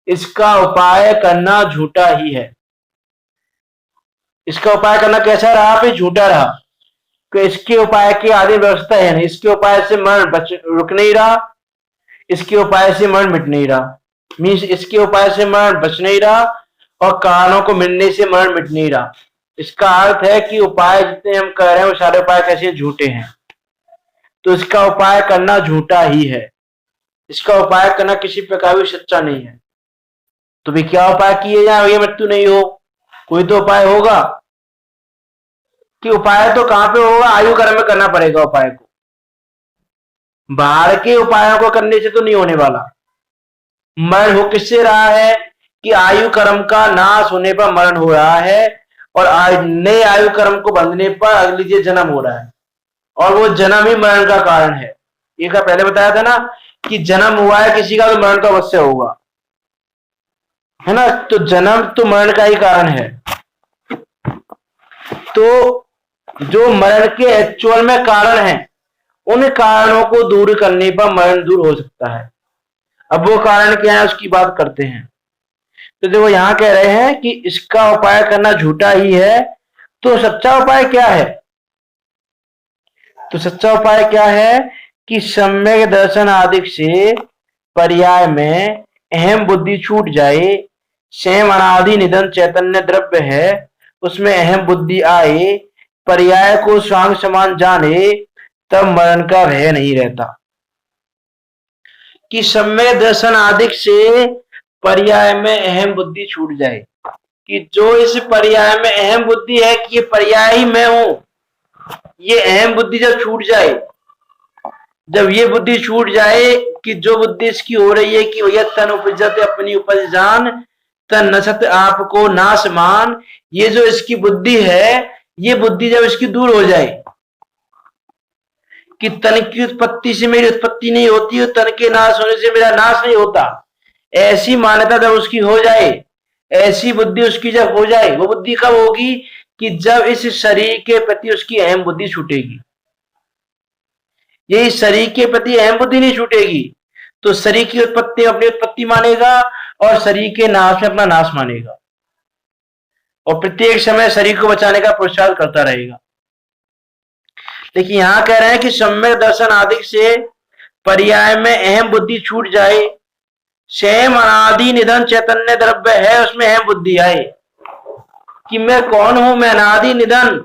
इसका उपाय करना झूठा ही है। इसका उपाय करना कैसा रहा? फिर झूठा रहा। तो इसके उपाय की आदि व्यवस्था है नहीं, इसके उपाय से मरण रुक नहीं रहा, इसके उपाय से मरण मिट नहीं रहा। मीन्स इसके उपाय से मरण बच नहीं रहा और कारणों को मिलने से मरण मिट नहीं रहा। इसका अर्थ है कि उपाय जितने हम कर रहे हैं वो सारे उपाय कैसे झूठे हैं, तो इसका उपाय करना झूठा ही है। इसका उपाय करना किसी प्रकार भी सच्चा नहीं है। तो भी क्या उपाय किए जाए ये मृत्यु नहीं हो? कोई तो उपाय होगा। कि उपाय तो कहां पे होगा? आयु कर्म में करना पड़ेगा उपाय को। बाहर के उपायों को करने से तो नहीं होने वाला। मरण हो किससे रहा है? कि आयु कर्म का नाश होने पर मरण हो रहा है, और नए आयु कर्म को बंधने पर अगली जन्म हो रहा है, और वो जन्म ही मरण का कारण है। ये का पहले बताया था ना कि जन्म हुआ है किसी का तो मरण तो अवश्य होगा, है ना? तो जन्म तो मरण का ही कारण है। तो जो मरण के एक्चुअल में कारण है, उन कारणों को दूर करने पर मरण दूर हो सकता है। अब वो कारण क्या है उसकी बात करते हैं। तो देखो यहां कह रहे हैं कि इसका उपाय करना झूठा ही है, तो सच्चा उपाय क्या है? तो सच्चा उपाय क्या है कि सम्यक दर्शन आदि से पर्याय में अहम बुद्धि छूट जाए। स्वयं अनादि निधन चैतन्य द्रव्य है, उसमें अहम बुद्धि आए, पर्याय को स्वांग समान जाने, तब मरण का भय नहीं रहता। कि सम्यक दर्शन आदि से पर्याय में अहम बुद्धि छूट जाए, कि जो इस पर्याय में अहम बुद्धि है कि ये पर्याय ही मैं हूं, ये अहम बुद्धि जब छूट जाए, जब ये बुद्धि छूट जाए कि जो बुद्धि इसकी हो रही है कि भैया तन उपजत अपनी उपज जान, तन नसत आपको नाश मान, ये जो इसकी बुद्धि है, ये बुद्धि जब इसकी दूर हो जाए कि तन की उत्पत्ति से मेरी उत्पत्ति नहीं होती और तन के नाश होने से मेरा नाश नहीं होता, ऐसी मान्यता जब उसकी हो जाए, ऐसी बुद्धि उसकी जब हो जाए, वो बुद्धि कब होगी? कि जब इस शरीर के प्रति उसकी अहम बुद्धि छूटेगी। यही शरीर के प्रति अहम बुद्धि नहीं छूटेगी तो शरीर की उत्पत्ति अपनी उत्पत्ति मानेगा और शरीर के नाश में अपना नाश मानेगा, और प्रत्येक समय शरीर को बचाने का पुरुषार्थ करता रहेगा। लेकिन यहां कह रहे हैं कि सम्यक दर्शन आदि से पर्याय में अहम बुद्धि छूट जाए, स्वयं अनादि निधन चैतन्य द्रव्य है, उसमें अहम बुद्धि आए कि मैं कौन हूं? मैं अनादि निधन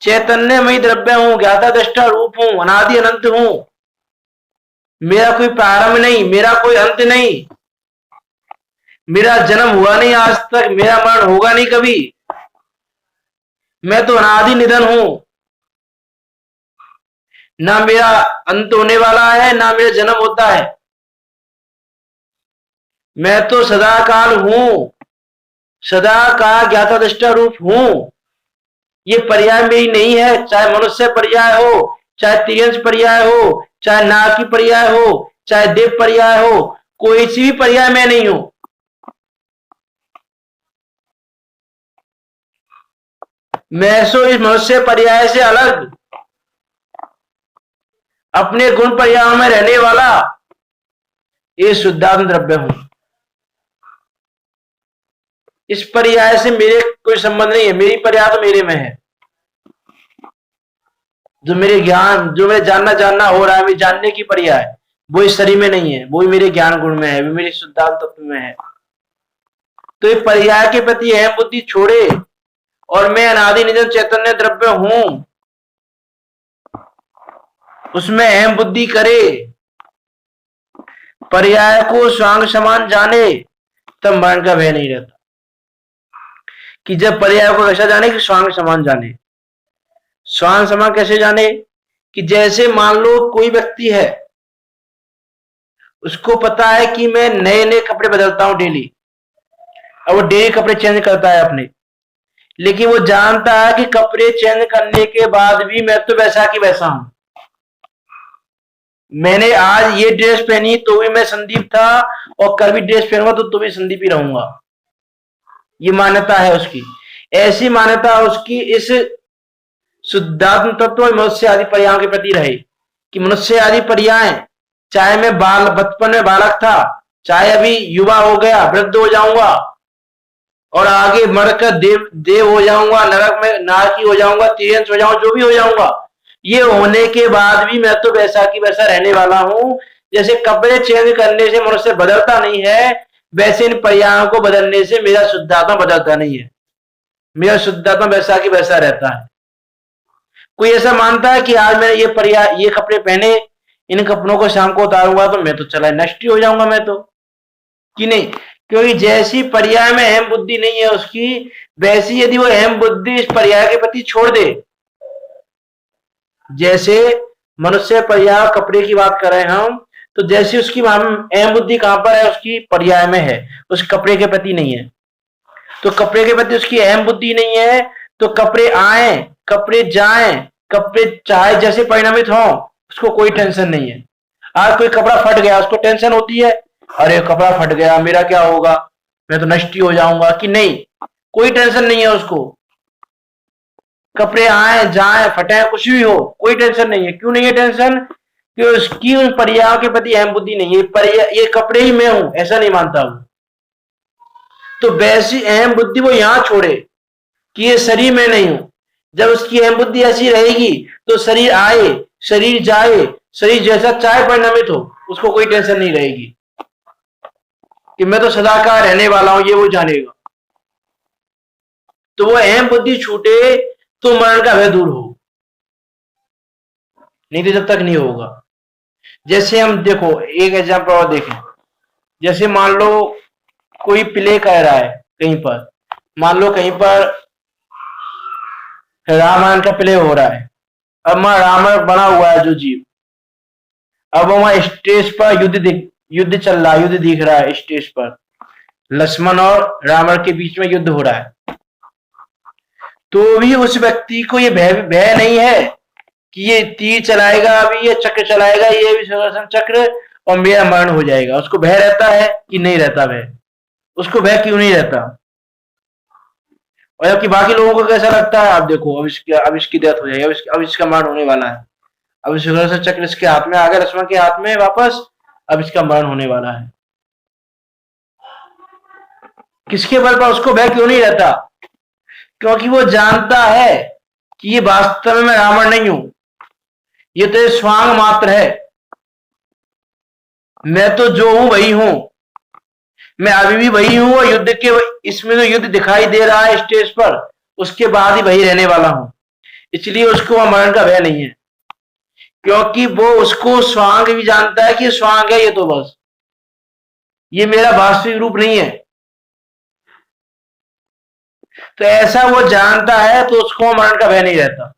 चैतन्यमयी द्रव्य हूं, ज्ञाता दृष्टा रूप हूं, अनादि अनंत हूं, मेरा कोई प्रारंभ नहीं, मेरा कोई अंत नहीं, मेरा जन्म हुआ नहीं आज तक, मेरा मरण होगा नहीं कभी, मैं तो अनादि निधन हूं, ना मेरा अंत होने वाला है ना मेरा जन्म होता है, मैं तो सदा काल हूं, सदा का ज्ञाता दृष्टा रूप हूं। ये पर्याय मेरी नहीं है, चाहे मनुष्य पर्याय हो, चाहे तिर्यंश पर्याय हो, चाहे नाग की पर्याय हो, चाहे देव पर्याय हो, कोई सी भी पर्याय मैं नहीं हूं। मैं सो इस मनुष्य पर्याय से अलग, अपने गुण पर्याय में रहने वाला ये शुद्धात्म द्रव्य हूं। इस पर्याय से मेरे कोई संबंध नहीं है, मेरी पर्याय तो मेरे में है। जो मेरे ज्ञान, जो मेरे जानना हो रहा है, मेरे जानने की पर्याय, वो इस शरीर में नहीं है, वो ही मेरे ज्ञान गुण में है, वो मेरे शुद्धात्म तत्व में है। तो ये पर्याय के प्रति अहम बुद्धि छोड़े और मैं अनादि निधन चैतन्य द्रव्य हूं, उसमें अहम बुद्धि करे, पर्याय को स्वांग समान जाने, तब मरण का भय नहीं रहता। कि जब पर्याय को कैसा जाने? कि स्वांग समान जाने। स्वांग समान कैसे जाने? कि जैसे मान लो कोई व्यक्ति है, उसको पता है कि मैं नए नए कपड़े बदलता हूं डेली, और वो डेली कपड़े चेंज करता है अपने, लेकिन वो जानता है कि कपड़े चेंज करने के बाद भी मैं तो वैसा की वैसा हूं। मैंने आज ये ड्रेस पहनी तो भी मैं संदीप था, और कल भी ड्रेस पहनूंगा तो भी संदीप ही रहूंगा। ये मान्यता है उसकी। ऐसी मान्यता उसकी इस शुद्धात्म तत्व और मनुष्य आदि पर्यायों के प्रति रहे कि मनुष्य आदि पर्याय, चाहे मैं बचपन में बालक था, चाहे अभी युवा हो गया, वृद्ध हो जाऊंगा और आगे मरकर देव हो जाऊंगा, नरक में नारकी हो जाऊंगा, तिर्यंश हो जाऊंगा, जो भी हो जाऊंगा, ये होने के बाद भी मैं तो वैसा की वैसा रहने वाला हूं। जैसे कपड़े चेंज करने से मनुष्य बदलता नहीं है, वैसे इन पर्यायों को बदलने से मेरा शुद्धात्मा बदलता नहीं है, मेरा शुद्धात्मा वैसा की वैसा रहता है। कोई ऐसा मानता है कि आज मैंने ये पर्याय, ये कपड़े पहने, इन कपड़ों को शाम को उतारूंगा तो मैं तो चला नष्ट हो जाऊंगा, मैं तो कि नहीं? क्योंकि जैसी पर्याय में अहम बुद्धि नहीं है उसकी, वैसी यदि वो अहम बुद्धि इस पर्याय के प्रति छोड़ दे, जैसे मनुष्य पर्याय कपड़े की बात कर रहे हैं हम, तो जैसे उसकी अहम बुद्धि कहां पर है, उसकी पर्याय में है, उस कपड़े के प्रति नहीं है। तो कपड़े के प्रति उसकी अहम बुद्धि नहीं है, तो कपड़े आए, कपड़े जाएं, कपड़े चाहे जैसे परिणामित हो, उसको कोई टेंशन नहीं है। आज कोई कपड़ा फट गया, उसको टेंशन होती है, अरे कपड़ा फट गया, मेरा क्या होगा, मैं तो नष्ट हो जाऊंगा, कि नहीं, कोई टेंशन नहीं है उसको। कपड़े आए जाए फटे कुछ भी हो, कोई टेंशन नहीं है। क्यों नहीं है टेंशन? कि उसकी उन पर्यायों के प्रति अहम बुद्धि नहीं है। ये कपड़े ही मैं हूं ऐसा नहीं मानता हूं। तो वैसी अहम बुद्धि वो यहां छोड़े कि ये शरीर में नहीं हूं। जब उसकी अहम बुद्धि ऐसी रहेगी तो शरीर आए, शरीर जाए, शरीर जैसा चाहे परिणामित हो, उसको कोई टेंशन नहीं रहेगी कि मैं तो सदा का रहने वाला हूं, ये वो जानेगा। तो वो अहम बुद्धि छूटे तो मरण का भय दूर हो, नहीं तो जब तक नहीं होगा। जैसे हम देखो एक एग्जाम्पल और देखें, जैसे मान लो कोई प्ले कर रहा है कहीं पर, मान लो कहीं पर रामायण का प्ले हो रहा है। अब वहां रावण बना हुआ है जो जीव, अब वहां स्टेज पर युद्ध चल रहा है, युद्ध दिख रहा है स्टेज पर, लक्ष्मण और रावण के बीच में युद्ध हो रहा है। तो भी उस व्यक्ति को ये भय नहीं है कि ये तीर चलाएगा, अभी ये चक्र चलाएगा, ये भी सुदर्शन चक्र, और मेरा मरण हो जाएगा। उसको भय रहता है कि नहीं रहता भय? उसको भय क्यों नहीं रहता? और जबकि बाकी लोगों को कैसा लगता है, आप देखो अब इसकी डेथ हो जाएगी, अब इसका मरण होने वाला है, अब सुदर्शन चक्र इसके हाथ में आ गया, लक्ष्मण के हाथ में वापस, अब इसका मरण होने वाला है। किसके बल पर उसको भय क्यों नहीं रहता? क्योंकि वो जानता है कि ये वास्तव में मैं रावण नहीं हूं, ये तो स्वांग मात्र है, मैं तो जो हूं वही हूं, मैं अभी भी वही हूं, और युद्ध के इसमें जो युद्ध दिखाई दे रहा है स्टेज पर, उसके बाद ही वही रहने वाला हूं। इसलिए उसको वह मरण का भय नहीं है, क्योंकि वो उसको स्वांग भी जानता है कि स्वांग है ये, तो बस ये मेरा वास्तविक रूप नहीं है। तो ऐसा वो जानता है तो उसको मरण का भय नहीं रहता।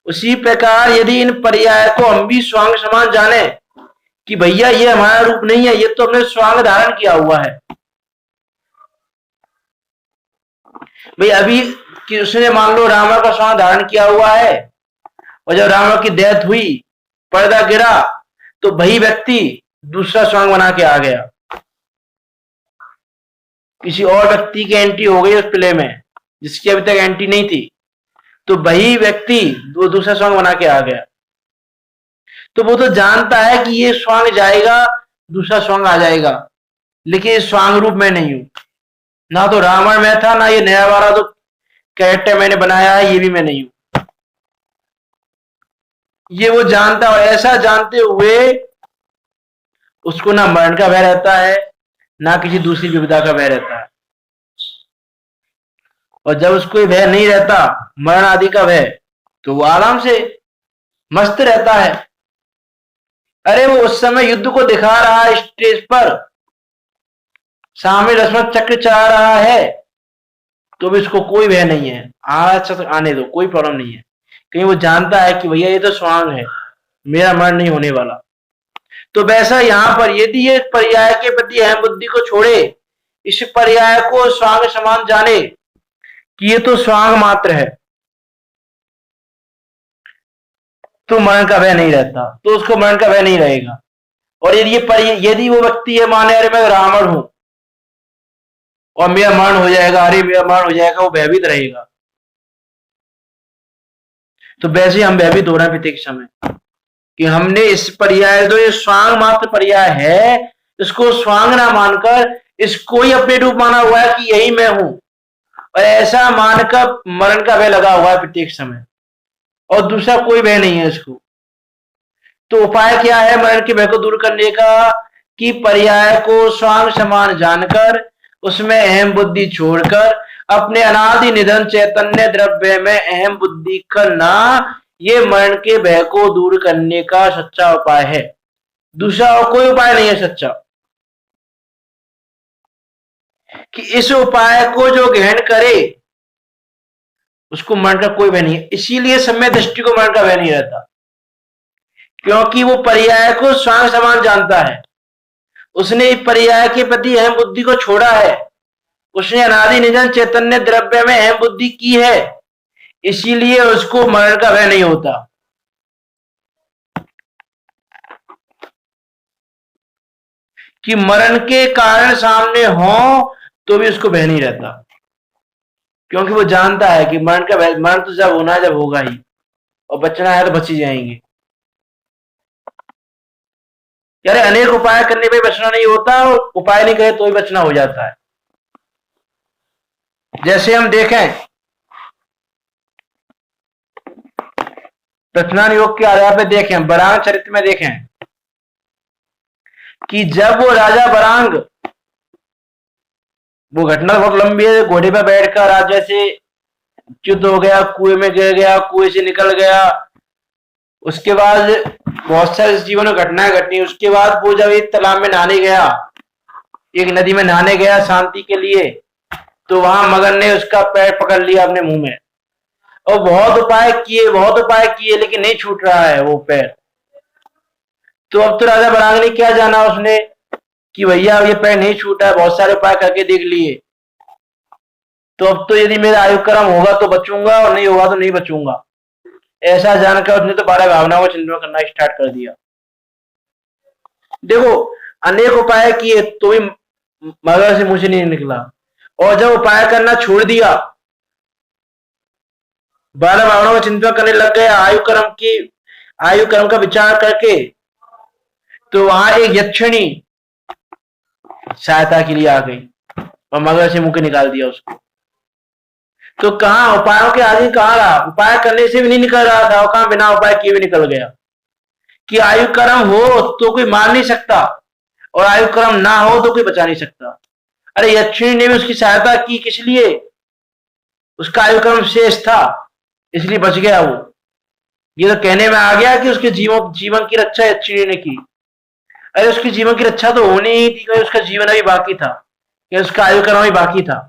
उसी प्रकार यदि इन पर्याय को हम भी स्वांग समान जाने कि भैया ये हमारा रूप नहीं है, ये तो हमने स्वांग धारण किया हुआ है। भाई अभी कि उसने मान लो रावण का स्वांग धारण किया हुआ है, और जब रावण की डेथ हुई, पर्दा गिरा, तो वही व्यक्ति दूसरा स्वांग बना के आ गया, किसी और व्यक्ति की एंट्री हो गई उस प्ले में जिसकी अभी तक एंट्री नहीं थी, तो वही व्यक्ति दूसरा स्वांग बना के आ गया। तो वो तो जानता है कि ये स्वांग जाएगा, दूसरा स्वांग आ जाएगा, लेकिन इस स्वांग रूप में नहीं हूं, ना तो रावण में था, ना ये नया वाला जो कैरेक्टर मैंने बनाया है ये भी मैं नहीं हूं। ये वो जानता है, ऐसा जानते हुए उसको ना मरण का भय रहता है, ना किसी दूसरी विपदा का भय रहता है। और जब उसको भय नहीं रहता, मरण आदि का भय, तो वो आराम से मस्त रहता है। अरे वो उस समय युद्ध को दिखा रहा है स्टेज पर, सामने लक्ष्मण चक्र चला रहा है, तो भी उसको कोई भय नहीं है, अच्छा आने दो, कोई प्रॉब्लम नहीं है। कहीं वो जानता है कि भैया ये तो स्वांग है, मेरा मरण नहीं होने वाला। तो वैसा यहां पर यदि ये पर्याय के प्रति अहम बुद्धि को छोड़े, इस पर्याय को स्वांग समान जाने कि ये तो स्वांग मात्र है, तो मरण का भय नहीं रहता, तो उसको मरण का भय नहीं रहेगा। और यदि वो व्यक्ति ये माने अरे मैं रावण हूं और मेरा मरण हो जाएगा, अरे मेरा मरण हो जाएगा, वो भयभीत रहेगा। तो वैसे हम भयभीत हो रहे हैं प्रत्येक समय कि हमने इस पर्याय, जो ये स्वांग मात्र पर्याय है, इसको स्वांग ना मानकर इसको ही अपने रूप माना हुआ है कि यही मैं हूं, और ऐसा मानकर मरण का भय लगा हुआ है प्रत्येक समय, और दूसरा कोई भय नहीं है इसको। तो उपाय क्या है मरण के भय को दूर करने का? कि पर्याय को स्वांग समान जानकर उसमें अहम बुद्धि छोड़कर अपने अनादि निधन चैतन्य द्रव्य में अहम बुद्धि करना, ये मरण के भय को दूर करने का सच्चा उपाय है। दूसरा और कोई उपाय नहीं है सच्चा। कि इस उपाय को जो ग्रहण करे उसको मरण का कोई भय नहीं है। इसीलिए सम्यक दृष्टि को मरण का भय नहीं रहता, क्योंकि वो पर्याय को स्वयं समान जानता है। उसने पर्याय के प्रति अहम बुद्धि को छोड़ा है, उसने अनादि निधन चैतन्य द्रव्य में अहम बुद्धि की है, इसीलिए उसको मरण का भय नहीं होता। कि मरण के कारण सामने हो तो भी उसको भय नहीं रहता, क्योंकि वो जानता है कि मरण का भय, मरण तो जब होना है जब होगा ही, और बचना है तो बच ही जाएंगे। यार अनेक उपाय करने पे बचना नहीं होता, और उपाय नहीं करे तो ही बचना हो जाता है। जैसे हम देखें प्रश्नान योग के आधार पर देखें, बरांग चरित्र में देखें कि जब वो राजा बरांग, वो घटना बहुत लंबी है, घोड़े पर बैठकर राजा से युद्ध हो गया, कुएं में गिर गया, कुएं से निकल गया, उसके बाद बहुत सारे जीवन में घटनाएं घटी। उसके बाद वो जब एक तालाब में नहाने गया, एक नदी में नहाने गया शांति के लिए, तो वहां मगर ने उसका पैर पकड़ लिया अपने मुंह में, और बहुत उपाय किए लेकिन नहीं छूट रहा है वो पैर। तो अब तो राजा बरांग ने क्या जाना उसने कि भैया ये पैर नहीं छूटा है, बहुत सारे उपाय करके देख लिए, तो अब तो यदि मेरा आयु क्रम होगा तो बचूंगा और नहीं होगा तो नहीं बचूंगा। ऐसा जानकर उसने तो 12 भावनाओं को चिंतन करना स्टार्ट कर दिया। देखो अनेक उपाय किए तो भी मगर से मुंह से नहीं निकला, और जब उपाय करना छोड़ दिया, 12 भावनाओं का चिंतन करने लग गया आयु क्रम का विचार करके, तो वहां एक यक्षिणी सहायता के लिए आ गई और मगर से मुंह के निकाल दिया उसको। तो कहां उपायों के आदि कहां रहा, उपाय करने से भी नहीं निकल रहा था, और कहां बिना उपाय किए भी निकल गया। कि आयु क्रम हो तो कोई मार नहीं सकता, और आयु क्रम ना हो तो कोई बचा नहीं सकता। अरे यक्षिणी ने भी उसकी सहायता की, किस लिए, उसका आयु क्रम शेष था इसलिए बच गया वो। ये तो कहने में आ गया कि उसके जीवन की रक्षा यक्षिणी ने की। अरे उसके जीवन की रक्षा तो होनी ही थी, उसका जीवन अभी बाकी था, कि उसका आयु क्रम अभी बाकी था।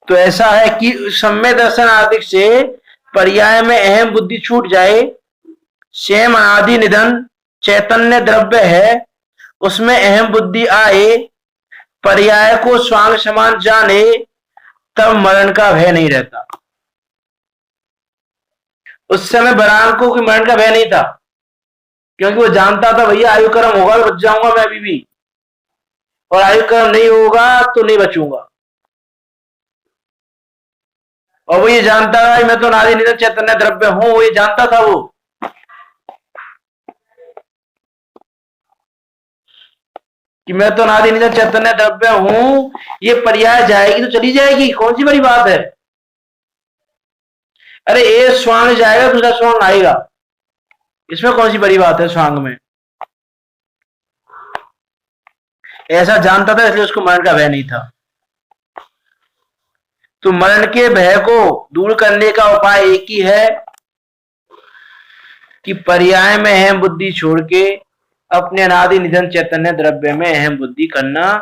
तो ऐसा है कि सम्यक दर्शन आदि से पर्याय में अहम बुद्धि छूट जाए, स्वयं आदि निधन चैतन्य द्रव्य है, उसमें अहम बुद्धि आए, पर्याय को स्वांग समान जाने, तब मरण का भय नहीं रहता। उस समय बरांग को कोई मरण का भय नहीं था, क्योंकि वो जानता था भैया आयु क्रम होगा तो बच जाऊंगा मैं अभी भी, और आयु क्रम नहीं होगा तो नहीं बचूंगा। और वो ये जानता था मैं तो अनादि निधन चैतन्य द्रव्य हूं, वो ये जानता था वो, कि मैं तो अनादि निधन चैतन्य द्रव्य हूं, ये पर्याय जाएगी तो चली जाएगी, कौन सी बड़ी बात है। अरे ये स्वांग जाएगा दूसरा स्वांग आएगा, इसमें कौन सी बड़ी बात है स्वांग में। ऐसा जानता था इसलिए उसको मरण का भय नहीं था। तो मरण के भय को दूर करने का उपाय एक ही है कि पर्याय में अहम बुद्धि छोड़ के अपने अनादि निधन चैतन्य द्रव्य में अहम बुद्धि करना,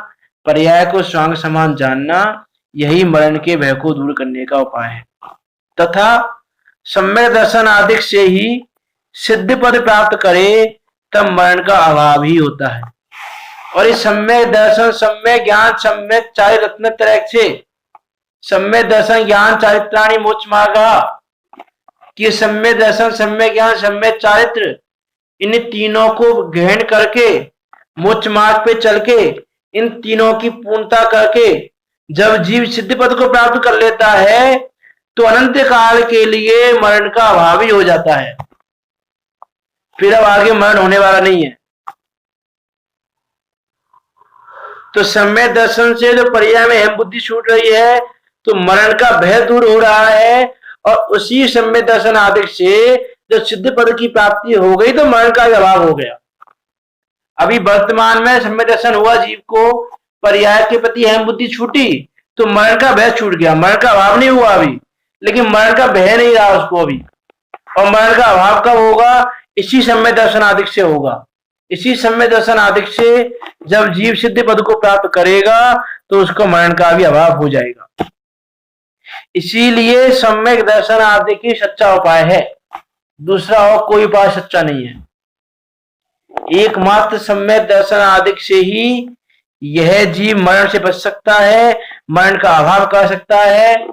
पर्याय को स्वांग समान जानना, यही मरण के भय को दूर करने का उपाय है। तथा सम्यक दर्शन आदि से ही सिद्ध पद प्राप्त करे तब मरण का अभाव ही होता है। और इस सम्यक दर्शन, सम्यक ज्ञान, सम्यक चारित्र रत्न तरह से सम्यक दर्शन ज्ञान चारित्राणि मोक्ष मार्ग, कि सम्यक दर्शन, सम्यक ज्ञान, सम्यक चारित्र, इन तीनों को ग्रहण करके मोक्ष मार्ग पे चल के इन तीनों की पूर्णता करके जब जीव सिद्ध पद को प्राप्त कर लेता है तो अनंत काल के लिए मरण का अभाव ही हो जाता है, फिर अब आगे मरण होने वाला नहीं है। तो सम्यक दर्शन से जो पर्याय में अहम बुद्धि छूट रही है तो मरण का भय दूर हो रहा है, और उसी सम्यक दर्शन आदि से जो सिद्ध पद की प्राप्ति हो गई तो मरण का अभाव हो गया। अभी वर्तमान में सम्यक दर्शन हुआ, जीव को पर्याय के प्रति अहम बुद्धि छूटी तो मरण का भय छूट गया, मरण का अभाव नहीं हुआ अभी, लेकिन मरण का भय नहीं रहा उसको अभी। और मरण का अभाव कब होगा, इसी सम्यक दर्शन आदि से होगा। इसी सम्यक दर्शन आदि से जब जीव सिद्ध पद को प्राप्त करेगा तो उसको मरण का भी अभाव हो जाएगा। इसीलिए सम्यक दर्शन आदि की सच्चा उपाय है, दूसरा और कोई उपाय सच्चा नहीं है। एकमात्र सम्यक दर्शन आदि से ही यह जीव मरण से बच सकता है, मरण का अभाव कर सकता है,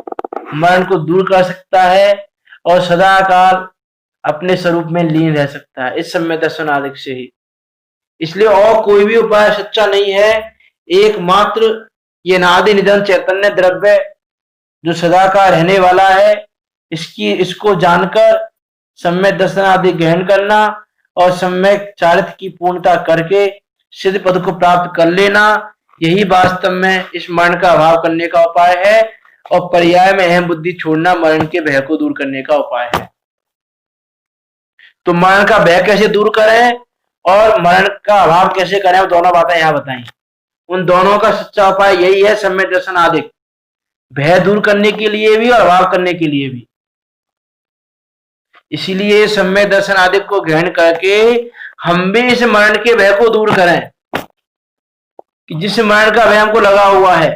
मरण को दूर कर सकता है और सदा काल अपने स्वरूप में लीन रह सकता है, इस सम्यक दर्शन आदि से ही। इसलिए और कोई भी उपाय सच्चा नहीं है, एकमात्र ये नादि निधन चैतन्य द्रव्य जो सदा का रहने वाला है, इसको जानकर सम्यक दर्शन आदि ग्रहण करना और सम्यक चारित्र की पूर्णता करके सिद्ध पद को प्राप्त कर लेना, यही वास्तव में इस मरण का अभाव करने का उपाय है और पर्याय में अहम बुद्धि छोड़ना मरण के भय को दूर करने का उपाय है। तो मरण का भय कैसे दूर करें और मरण का अभाव कैसे करें, वो दोनों बातें यहां बताई। उन दोनों का सच्चा उपाय यही है, सम्यक दर्शन आदि, भय दूर करने के लिए भी और अभाव करने के लिए भी। इसीलिए सम्यक दर्शन आदि को ग्रहण करके हम भी इस मरण के भय को दूर करें कि जिस मरण का भय हमको लगा हुआ है।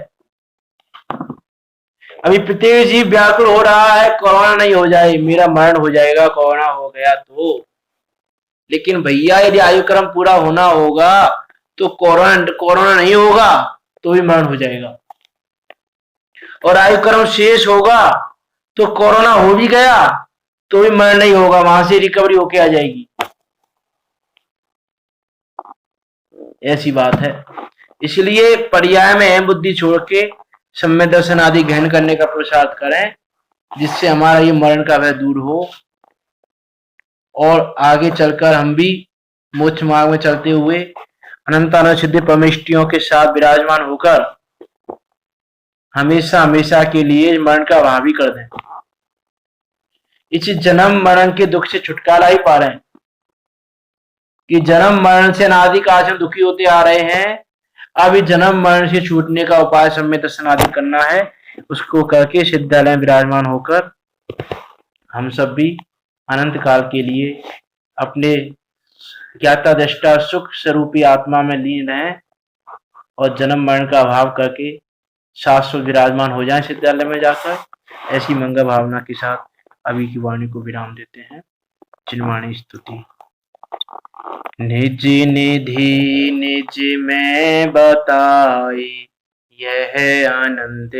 अभी प्रत्येक जीव व्याकुल हो रहा है कोरोना नहीं हो जाए, मेरा मरण हो जाएगा कोरोना हो गया तो। लेकिन भैया यदि आयु क्रम पूरा होना होगा तो कोरोना नहीं होगा तो भी मरण हो जाएगा, और आयु क्रम शेष होगा तो कोरोना हो भी गया तो भी मरण नहीं होगा, वहां से रिकवरी होके आ जाएगी। ऐसी बात है। इसलिए पर्याय में अहम बुद्धि छोड़ के सम्यक दर्शन आदि ग्रहण करने का पुरुषार्थ करें, जिससे हमारा ये मरण का भय दूर हो और आगे चलकर हम भी मोक्ष मार्ग में चलते हुए अनंत अनंत सिद्ध परमेष्टियों के साथ विराजमान होकर हमेशा हमेशा के लिए मरण का अभाव ही कर दें। इस जन्म मरण के दुख से छुटकारा ही पा रहे हैं कि जन्म मरण से अनादि काल से दुखी होते आ रहे हैं। अब इस जन्म मरण से छूटने का उपाय सम्यक दर्शन आदि करना है, उसको करके सिद्धालय में विराजमान होकर हम सब भी अनंत काल के लिए अपने ज्ञाता दृष्टा सुख स्वरूपी आत्मा में लीन रहें और जन्म मरण का अभाव करके शाश्वत विराजमान हो जाएं सिद्धालय में जाकर। ऐसी मंगल भावना के साथ अभी की वाणी को विराम देते हैं। चिन्वाणी स्तुति। निज निधि निज में बताई, यह आनंद